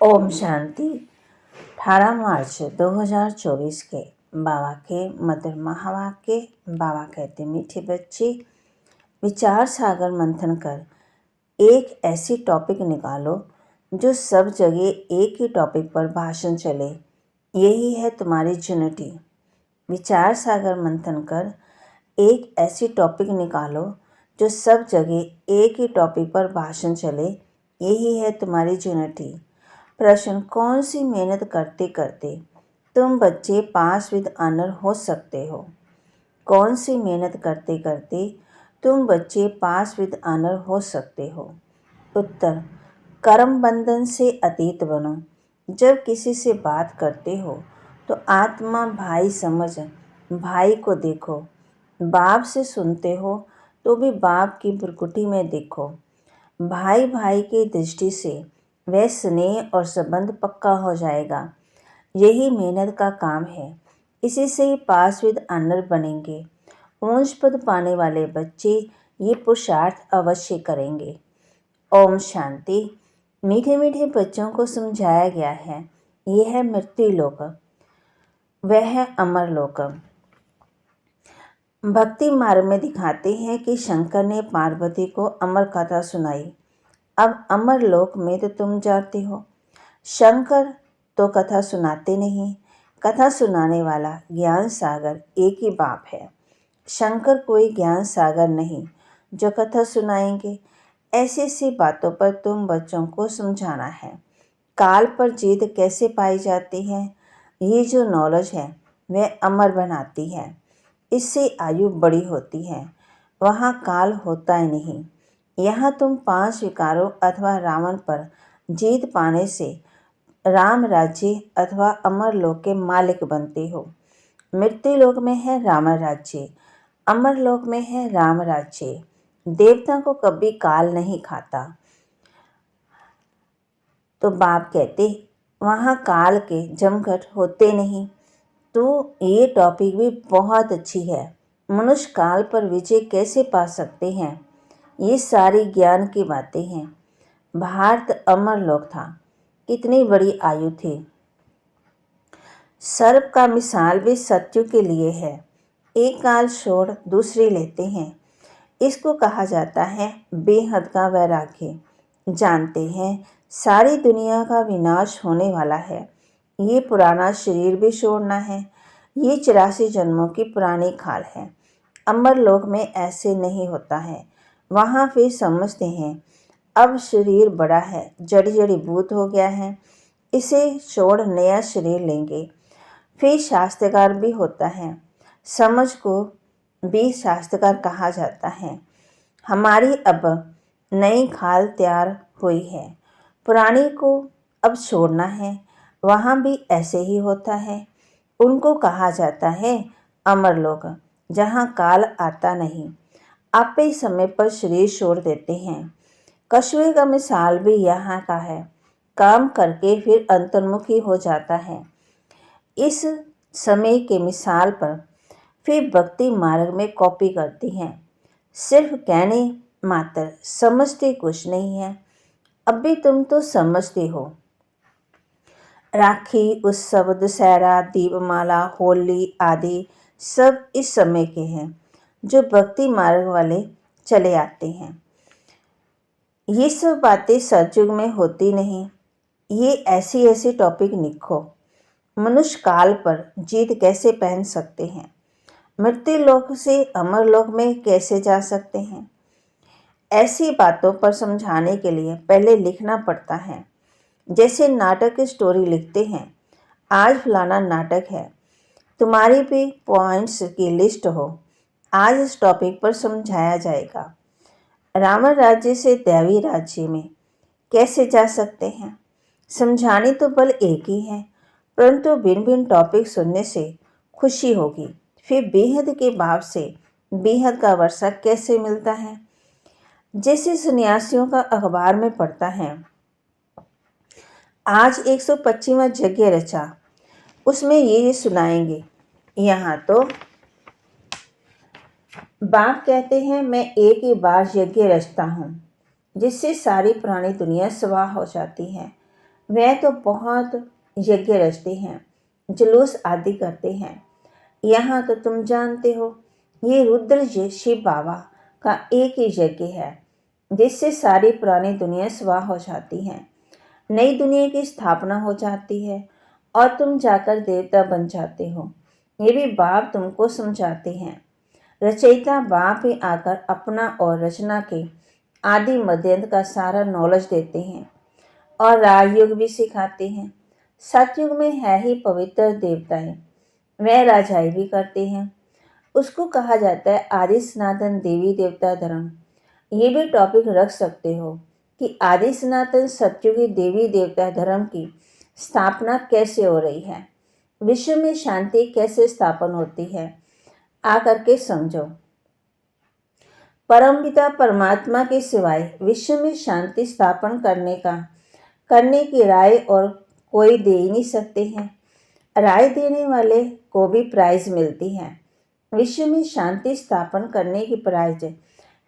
ओम शांति। 18 मार्च 2024 के बाबा के मधुर महावाक्य। बाबा कहते, मीठे बच्चे, विचार सागर मंथन कर एक ऐसी टॉपिक निकालो जो सब जगह एक ही टॉपिक पर भाषण चले। यही है तुम्हारी यूनिटी। विचार सागर मंथन कर एक ऐसी टॉपिक निकालो जो सब जगह एक ही टॉपिक पर भाषण चले। यही है तुम्हारी यूनिटी। प्रश्न, कौन सी मेहनत करते करते तुम बच्चे पास विद ऑनर हो सकते हो? कौन सी मेहनत करते करते तुम बच्चे पास विद ऑनर हो सकते हो? उत्तर, कर्म बंधन से अतीत बनो। जब किसी से बात करते हो तो आत्मा भाई समझ भाई को देखो। बाप से सुनते हो तो भी बाप की भ्रुकुटी में देखो। भाई भाई की दृष्टि से वह स्नेह और संबंध पक्का हो जाएगा। यही मेहनत का काम है। इसी से ही पास विद ऑनर बनेंगे। ऊंच पद पाने वाले बच्चे ये पुरुषार्थ अवश्य करेंगे। ओम शांति। मीठे मीठे बच्चों को समझाया गया है, यह है मृत्यु लोक, वह है अमर लोक। भक्ति मार्ग में दिखाते हैं कि शंकर ने पार्वती को अमर कथा सुनाई। अब अमर लोक में तो तुम जाते हो। शंकर तो कथा सुनाते नहीं। कथा सुनाने वाला ज्ञान सागर एक ही बाप है। शंकर कोई ज्ञान सागर नहीं जो कथा सुनाएंगे। ऐसी ऐसी बातों पर तुम बच्चों को समझाना है। काल पर जीत कैसे पाई जाती है? ये जो नॉलेज है वह अमर बनाती है। इससे आयु बड़ी होती है। वहाँ काल होता ही नहीं। यहाँ तुम 5 विकारों अथवा रावण पर जीत पाने से राम राज्य अथवा अमर लोक के मालिक बनते हो। मृत्यु लोक में है रावण राज्य, अमर लोक में है राम राज्य। देवता को कभी काल नहीं खाता। तो बाप कहते, वहाँ काल के जमघट होते नहीं। तो ये टॉपिक भी बहुत अच्छी है। मनुष्य काल पर विजय कैसे पा सकते हैं? ये सारी ज्ञान की बातें हैं। भारत अमर लोक था। कितनी बड़ी आयु थी। सर्प का मिसाल भी सत्यु के लिए है। एक काल छोड़ दूसरी लेते हैं। इसको कहा जाता है बेहद का वैराग्य। जानते हैं सारी दुनिया का विनाश होने वाला है। ये पुराना शरीर भी छोड़ना है। ये 84 जन्मों की पुरानी खाल है। अमर लोक में ऐसे नहीं होता है। वहाँ फिर समझते हैं अब शरीर बड़ा है, जड़ी जड़ी भूत हो गया है, इसे छोड़ नया शरीर लेंगे। फिर शास्त्रकार भी होता है। समझ को भी शास्त्रकार कहा जाता है। हमारी अब नई खाल तैयार हुई है। पुरानी को अब छोड़ना है। वहाँ भी ऐसे ही होता है। उनको कहा जाता है अमर लोक, जहाँ काल आता नहीं। आप ही समय पर शरीर छोड़ देते हैं। कछुए का मिसाल भी यहाँ का है। काम करके फिर अंतर्मुखी हो जाता है। इस समय के मिसाल पर फिर भक्ति मार्ग में कॉपी करती हैं। सिर्फ कहने मात्र, समझते कुछ नहीं है। अब भी तुम तो समझते हो। राखी उत्सव, दशहरा, दीपमाला, होली आदि सब इस समय के हैं जो भक्ति मार्ग वाले चले आते हैं। ये सब बातें सतयुग में होती नहीं। ये ऐसी ऐसी टॉपिक लिखो। मनुष्य काल पर जीत कैसे पहन सकते हैं? मृत्यु लोक से अमर लोक में कैसे जा सकते हैं? ऐसी बातों पर समझाने के लिए पहले लिखना पड़ता है। जैसे नाटक की स्टोरी लिखते हैं। आज फलाना नाटक है, तुम्हारी भी पॉइंट्स की लिस्ट हो। आज इस टॉपिक पर समझाया जाएगा। रावण राज्य से दैवी राज्य में कैसे जा सकते हैं? समझाने तो बल एक ही है, परंतु भिन्न भिन्न टॉपिक सुनने से खुशी होगी। फिर बेहद के भाव से बेहद का वर्षा कैसे मिलता है? जैसे सन्यासियों का अखबार में पढ़ता है, आज 125वां यज्ञ रचा, उसमें ये सुनाएंगे। यहाँ तो बाप कहते हैं मैं एक ही बार यज्ञ रचता हूँ, जिससे सारी पुरानी दुनिया स्वाह हो जाती है। वह तो बहुत यज्ञ रचते हैं, जुलूस आदि करते हैं। यहाँ तो तुम जानते हो, ये रुद्र शिव बाबा का एक ही यज्ञ है जिससे सारी पुरानी दुनिया स्वाह हो जाती है, नई दुनिया की स्थापना हो जाती है और तुम जाकर देवता बन जाते हो। ये भी बाप तुमको समझाते हैं। रचयिता बाप ही आकर अपना और रचना के आदि मध्यांत का सारा नॉलेज देते हैं और राजयोग भी सिखाते हैं। सतयुग में है ही पवित्र देवताएं, वह राजाई भी करते हैं। उसको कहा जाता है आदि सनातन देवी देवता धर्म। ये भी टॉपिक रख सकते हो कि आदि सनातन सतयुगी देवी देवता धर्म की स्थापना कैसे हो रही है, विश्व में शांति कैसे स्थापन होती है, आकर के समझो। परमपिता परमात्मा के सिवाय विश्व में शांति स्थापन करने की राय और कोई दे ही नहीं सकते हैं। राय देने वाले को भी प्राइज मिलती है। विश्व में शांति स्थापन करने की प्राइज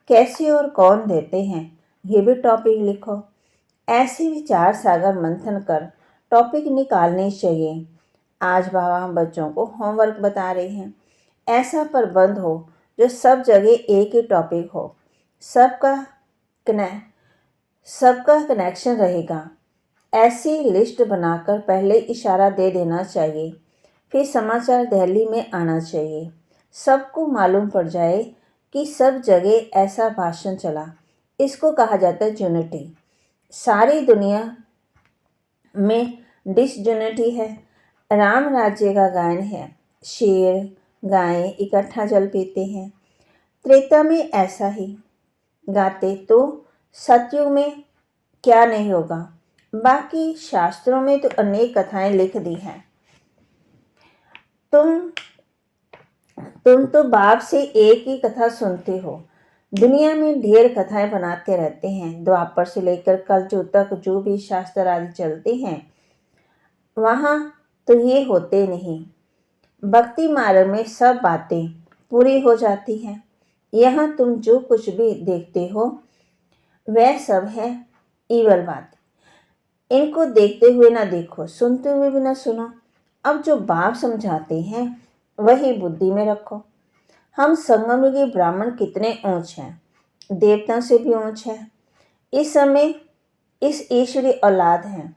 कैसे और कौन देते हैं, ये भी टॉपिक लिखो। ऐसे विचार सागर मंथन कर टॉपिक निकालने चाहिए। आज बाबा हम बच्चों को होमवर्क बता रहे हैं। ऐसा प्रबंध हो जो सब जगह एक ही टॉपिक हो, सबका कनेक्शन रहेगा। ऐसी लिस्ट बनाकर पहले इशारा दे देना चाहिए, फिर समाचार दिल्ली में आना चाहिए। सबको मालूम पड़ जाए कि सब जगह ऐसा भाषण चला। इसको कहा जाता है यूनिटी। सारी दुनिया में डिसयूनिटी है। राम राज्य का गायन है, शेर गाय इकट्ठा जल पीते हैं। त्रेता में ऐसा ही गाते तो सतयुग में क्या नहीं होगा। बाकी शास्त्रों में तो अनेक कथाएं लिख दी हैं। तुम तो बाप से एक ही कथा सुनते हो। दुनिया में ढेर कथाएं बनाते रहते हैं। द्वापर से लेकर कलयुग तक जो भी शास्त्र आदि चलते हैं, वहाँ तो ये होते नहीं। भक्ति मार्ग में सब बातें पूरी हो जाती हैं। यहाँ तुम जो कुछ भी देखते हो वह सब है ईवल बात। इनको देखते हुए ना देखो, सुनते हुए भी ना सुनो। अब जो बाप समझाते हैं वही बुद्धि में रखो। हम संगम युगी ब्राह्मण कितने ऊंच हैं, देवताओं से भी ऊंच है। इस समय इस ईश्वरी औलाद हैं,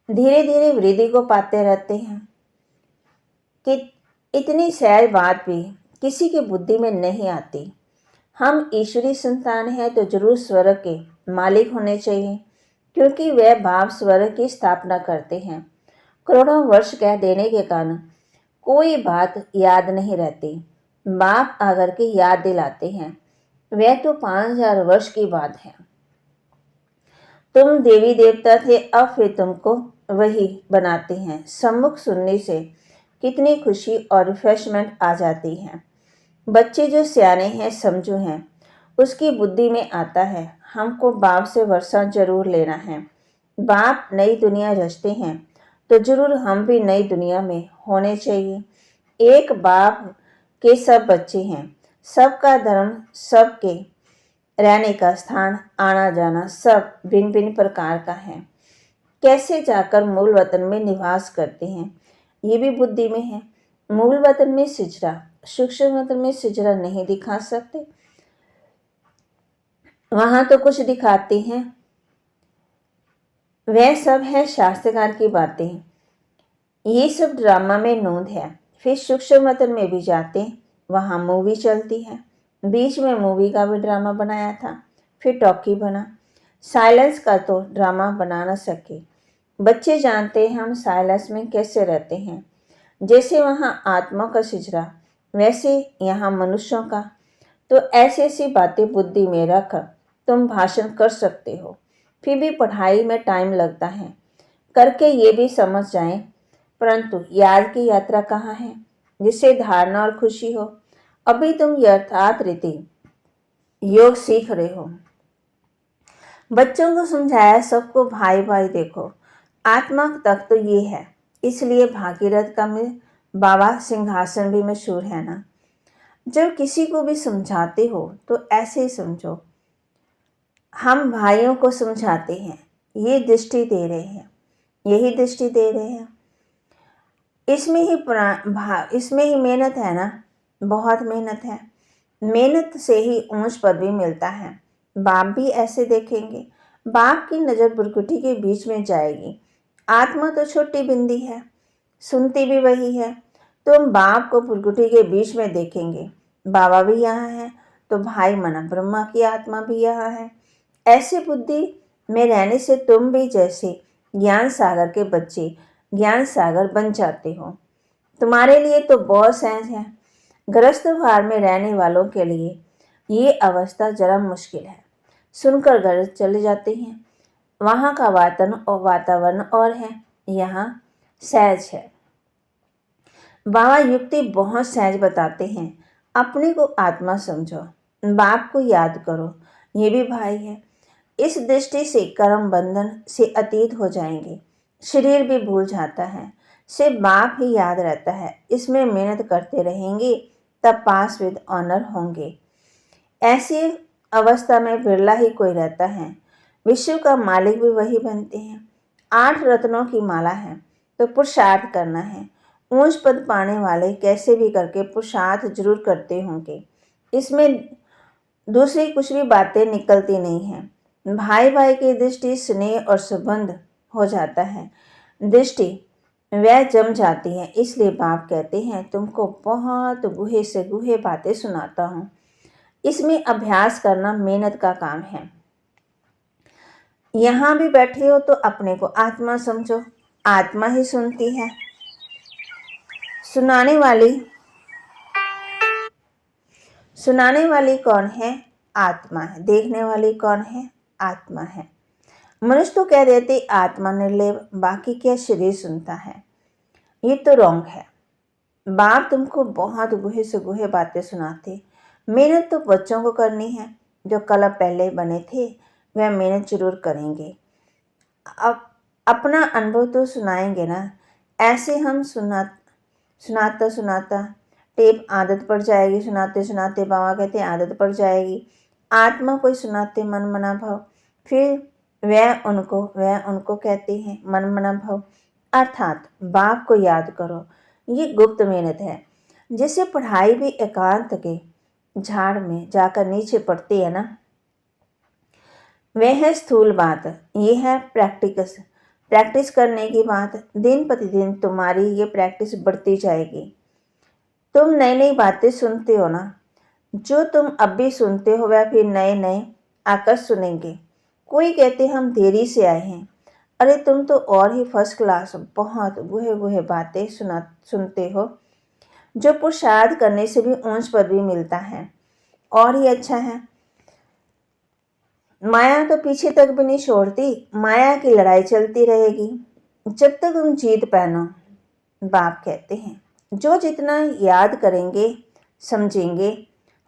धीरे धीरे वृद्धि को पाते रहते हैं कि इतनी सहज बात भी किसी की बुद्धि में नहीं आती। हम ईश्वरी संतान हैं तो जरूर स्वर्ग के मालिक होने चाहिए, क्योंकि वह बाप स्वर्ग की स्थापना करते हैं। करोड़ों वर्ष कह देने के कारण कोई बात याद नहीं रहती। बाप आकर के याद दिलाते हैं। वह तो 5000 वर्ष की बात है। तुम देवी देवता थे, अब फिर तुमको वही बनाते हैं। सम्मुख सुनने से कितनी खुशी और रिफ्रेशमेंट आ जाती है। बच्चे जो सियाने हैं, समझो हैं, उसकी बुद्धि में आता है हमको बाप से वर्षा जरूर लेना है। बाप नई दुनिया रचते हैं तो जरूर हम भी नई दुनिया में होने चाहिए। एक बाप के सब बच्चे हैं, सबका धर्म, सबके रहने का स्थान, आना जाना सब भिन्न भिन्न प्रकार का है। कैसे जाकर मूल वतन में निवास करते हैं, ये भी बुद्धि में है। मूल वतन में सिजरा, सूक्ष्म वतन में सिजरा नहीं दिखा सकते। वहां तो कुछ दिखाते हैं, वह सब है शास्त्रकार की बातें। ये सब ड्रामा में नोंद है। फिर सूक्ष्म वतन में भी जाते, वहां मूवी चलती है। बीच में मूवी का भी ड्रामा बनाया था, फिर टॉकी बना। साइलेंस का तो ड्रामा बना न सके। बच्चे जानते हैं हम साइलेंस में कैसे रहते हैं। जैसे वहाँ आत्मा का सिजरा, वैसे यहाँ मनुष्यों का। तो ऐसी ऐसी बातें बुद्धि में रख तुम भाषण कर सकते हो। फिर भी पढ़ाई में टाइम लगता है, करके ये भी समझ जाएं, परंतु याद की यात्रा कहाँ है जिससे धारणा और खुशी हो। अभी तुम यथार्थ रीति योग सीख रहे हो। बच्चों को समझाया सबको भाई भाई देखो। आत्मा तक तो ये है, इसलिए भागीरथ का में बाबा सिंहासन भी मशहूर है ना। जब किसी को भी समझाते हो तो ऐसे ही समझो। हम भाइयों को समझाते हैं, ये दृष्टि दे रहे हैं, यही दृष्टि दे रहे हैं। इसमें ही मेहनत है ना, बहुत मेहनत है। मेहनत से ही ऊंच पद भी मिलता है। बाप भी ऐसे देखेंगे। बाप की नज़र भुरकुटी के बीच में जाएगी। आत्मा तो छोटी बिंदी है, सुनती भी वही है। तुम बाप को भुरकुटी के बीच में देखेंगे। बाबा भी यहाँ है तो भाई मना ब्रह्मा की आत्मा भी यहाँ है। ऐसी बुद्धि में रहने से तुम भी जैसे ज्ञान सागर के बच्चे ज्ञान सागर बन जाते हो। तुम्हारे लिए तो बहुत सहज है। गृहस्थ भार में रहने वालों के लिए ये अवस्था जरा मुश्किल है। सुनकर घर चले जाते हैं। वहाँ का वातावरण और है, यहाँ सहज है। बाबा युक्ति बहुत सहज बताते हैं। अपने को आत्मा समझो, बाप को याद करो, ये भी भाई है। इस दृष्टि से कर्म बंधन से अतीत हो जाएंगे। शरीर भी भूल जाता है, सिर्फ बाप ही याद रहता है। इसमें मेहनत करते रहेंगे तब पास विद ऑनर होंगे। ऐसी अवस्था में बिरला ही कोई रहता है। विश्व का मालिक भी वही बनते हैं। 8 रत्नों की माला है तो पुरुषार्थ करना है। ऊंच पद पाने वाले कैसे भी करके पुरुषार्थ जरूर करते होंगे। इसमें दूसरी कुछ भी बातें निकलती नहीं हैं। भाई भाई की दृष्टि स्नेह और संबंध हो जाता है। दृष्टि वह जम जाती है। इसलिए बाप कहते हैं तुमको बहुत गुहे से गुहे बातें सुनाता हूँ। इसमें अभ्यास करना मेहनत का काम है। यहाँ भी बैठे हो तो अपने को आत्मा समझो, आत्मा ही सुनती है। सुनाने वाली कौन है? आत्मा है। देखने वाली कौन है? आत्मा है। मनुष्य तो कह देते आत्मा निर्लेप, बाकी क्या शरीर सुनता है। ये तो रॉन्ग है। बाप तुमको बहुत गुहे से गुहे बातें सुनाते। मेहनत तो बच्चों को करनी है। जो कल पहले बने थे वह मेहनत जरूर करेंगे। अब अपना अनुभव तो सुनाएंगे ना। ऐसे हम सुनाता सुनाता टेप आदत पड़ जाएगी। सुनाते सुनाते बाबा कहते आदत पड़ जाएगी। आत्मा कोई सुनाते मन मना भाव, फिर वह उनको कहते हैं मन मना भाव। अर्थात बाप को याद करो। ये गुप्त मेहनत है। जिससे पढ़ाई भी एकांत के झाड़ में जाकर नीचे पड़ती है ना, वह है स्थूल बात। यह है प्रैक्टिस करने की बात। दिन प्रतिदिन तुम्हारी ये प्रैक्टिस बढ़ती जाएगी। तुम नई नई बातें सुनते हो ना, जो तुम अब भी सुनते हो वह फिर नए नए आकर सुनेंगे। कोई कहते हम देरी से आए हैं। अरे तुम तो और ही फर्स्ट क्लास बहुत गुहे गुहे बातें सुनते हो, जो पुरुषार्थ करने से भी ऊंच पद भी मिलता है और ही अच्छा है। माया तो पीछे तक भी नहीं छोड़ती। माया की लड़ाई चलती रहेगी जब तक तुम जीत पहनो। बाप कहते हैं जो जितना याद करेंगे समझेंगे।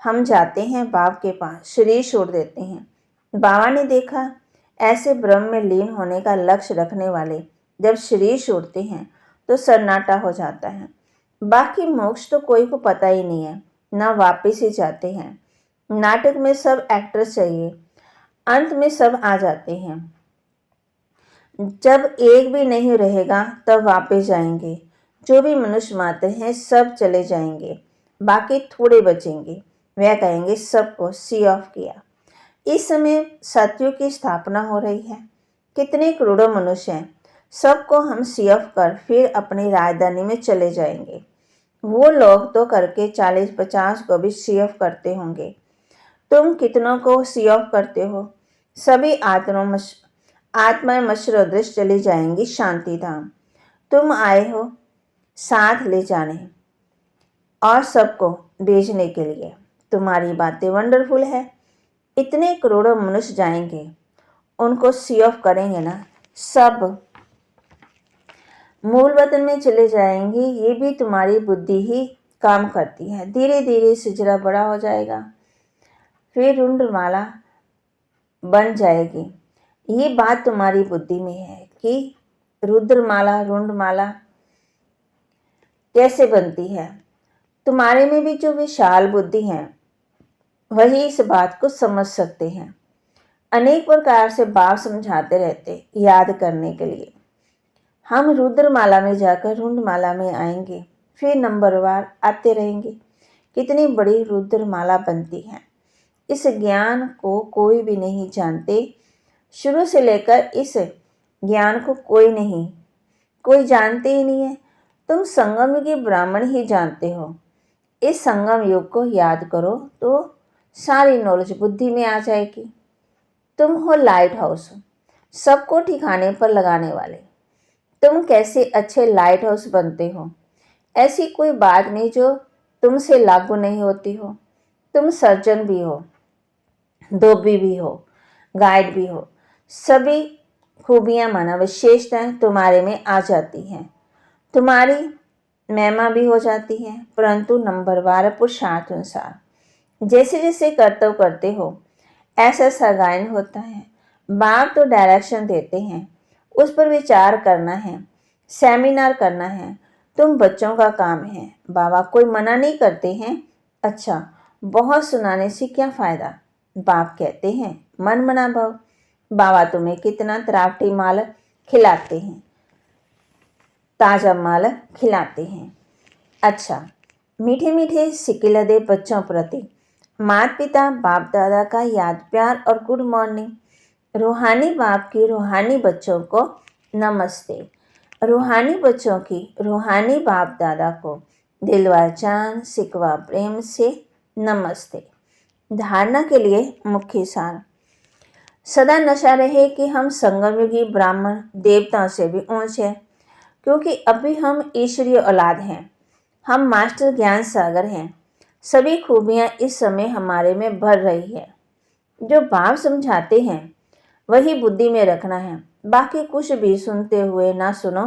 हम जाते हैं बाप के पास, शरीर छोड़ देते हैं। बाबा ने देखा ऐसे ब्रह्म में लीन होने का लक्ष्य रखने वाले जब शरीर छोड़ते हैं तो सन्नाटा हो जाता है। बाकी मोक्ष तो कोई को पता ही नहीं है, ना वापिस ही जाते हैं। नाटक में सब एक्टर्स चाहिए, अंत में सब आ जाते हैं। जब एक भी नहीं रहेगा तब वापस जाएंगे। जो भी मनुष्य मात्र हैं सब चले जाएंगे, बाकी थोड़े बचेंगे। वह कहेंगे सबको सी ऑफ किया। इस समय सतयुग की स्थापना हो रही है। कितने करोड़ों मनुष्य हैं, सबको हम सी ऑफ कर फिर अपनी राजधानी में चले जाएंगे। वो लोग तो करके 40-50 को भी सी ऑफ करते होंगे। तुम कितनों को सी ऑफ करते हो? सभी आत्माएं मशर दृश्य चली जाएंगी शांति धाम। तुम आए हो साथ ले जाने और सबको भेजने के लिए। तुम्हारी बातें वंडरफुल है। इतने करोड़ों मनुष्य जाएंगे, उनको सी ऑफ करेंगे ना, सब मूल वतन में चले जाएंगे। ये भी तुम्हारी बुद्धि ही काम करती है। धीरे धीरे सिजरा बड़ा हो जाएगा, फिर रुंडमाला बन जाएगी। ये बात तुम्हारी बुद्धि में है कि रुद्रमाला रुंडमाला कैसे बनती है। तुम्हारे में भी जो विशाल बुद्धि है वही इस बात को समझ सकते हैं। अनेक प्रकार से बाप समझाते रहते याद करने के लिए। हम रुद्रमाला में जाकर रुंडमाला में आएंगे, फिर नंबरवार आते रहेंगे। कितनी बड़ी रुद्रमाला बनती है। इस ज्ञान को कोई भी नहीं जानते। शुरू से लेकर इस ज्ञान को कोई जानते ही नहीं है। तुम संगम युगी ब्राह्मण ही जानते हो। इस संगम युग को याद करो तो सारी नॉलेज बुद्धि में आ जाएगी। तुम हो लाइट हाउस, सबको ठिकाने पर लगाने वाले। तुम कैसे अच्छे लाइट हाउस बनते हो, ऐसी कोई बात नहीं जो तुमसे लागू नहीं होती हो। तुम सर्जन भी हो, धोबी भी हो, गाइड भी हो। सभी खूबियां माना विशेषताएं तुम्हारे में आ जाती हैं। तुम्हारी महिमा भी हो जाती है, परंतु नंबरवार पुरुषार्थ अनुसार जैसे जैसे कर्तव्य करते हो ऐसा सगायन होता है। बाप तो डायरेक्शन देते हैं, उस पर विचार करना है, सेमिनार करना है। तुम बच्चों का काम है। बाबा कोई मना नहीं करते हैं। अच्छा, बहुत सुनाने से क्या फ़ायदा। बाप कहते हैं मन मना भाव। बाबा तुम्हें कितना तरावटी माल खिलाते हैं, ताज़ा माल खिलाते हैं। अच्छा, मीठे मीठे सिकिलदे बच्चों प्रति माता पिता बाप दादा का याद प्यार और गुड मॉर्निंग। रूहानी बाप की रूहानी बच्चों को नमस्ते। रूहानी बच्चों की रूहानी बाप दादा को दिलवा जान सिकवा प्रेम से नमस्ते। धारणा के लिए मुख्य सार। सदा नशा रहे कि हम संगमयुगी ब्राह्मण देवताओं से भी ऊंचे हैं, क्योंकि अभी हम ईश्वरीय औलाद हैं। हम मास्टर ज्ञान सागर हैं। सभी खूबियाँ इस समय हमारे में भर रही है। जो बाप समझाते हैं वही बुद्धि में रखना है। बाकी कुछ भी सुनते हुए ना सुनो,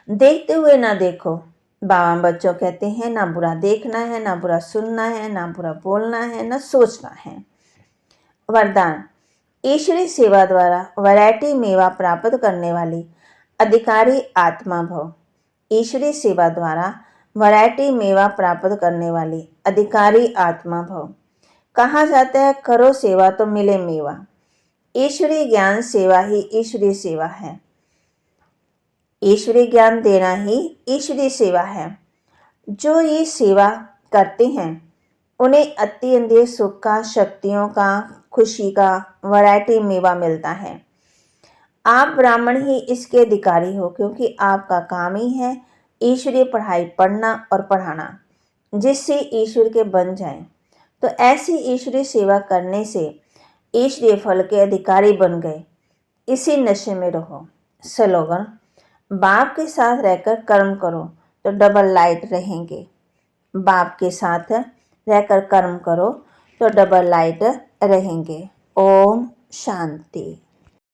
देखते हुए ना देखो। बाबा बच्चों कहते हैं ना बुरा देखना है, ना बुरा सुनना है, ना बुरा बोलना है, ना सोचना है। वरदान। ईश्वरी सेवा द्वारा वैरायटी मेवा प्राप्त करने वाली अधिकारी आत्मा भव। ईश्वरी सेवा द्वारा वैरायटी मेवा प्राप्त करने वाली अधिकारी आत्मा भव। कहा जाता है करो सेवा तो मिले मेवा। ईश्वरीय ज्ञान सेवा ही ईश्वरीय सेवा है। ईश्वरीय ज्ञान देना ही ईश्वरीय सेवा है। जो ये सेवा करते हैं उन्हें अत्यंत सुख का, शक्तियों का, खुशी का वैरायटी मेवा मिलता है। आप ब्राह्मण ही इसके अधिकारी हो, क्योंकि आपका काम ही है ईश्वरीय पढ़ाई पढ़ना और पढ़ाना, जिससे ईश्वर के बन जाएं। तो ऐसी ईश्वरीय सेवा करने से ईश्वरीय फल के अधिकारी बन गए। इसी नशे में रहो। स्लोगन। बाप के साथ रहकर कर्म करो तो डबल लाइट रहेंगे। बाप के साथ रहकर कर्म करो तो डबल लाइट रहेंगे। ओम शांति।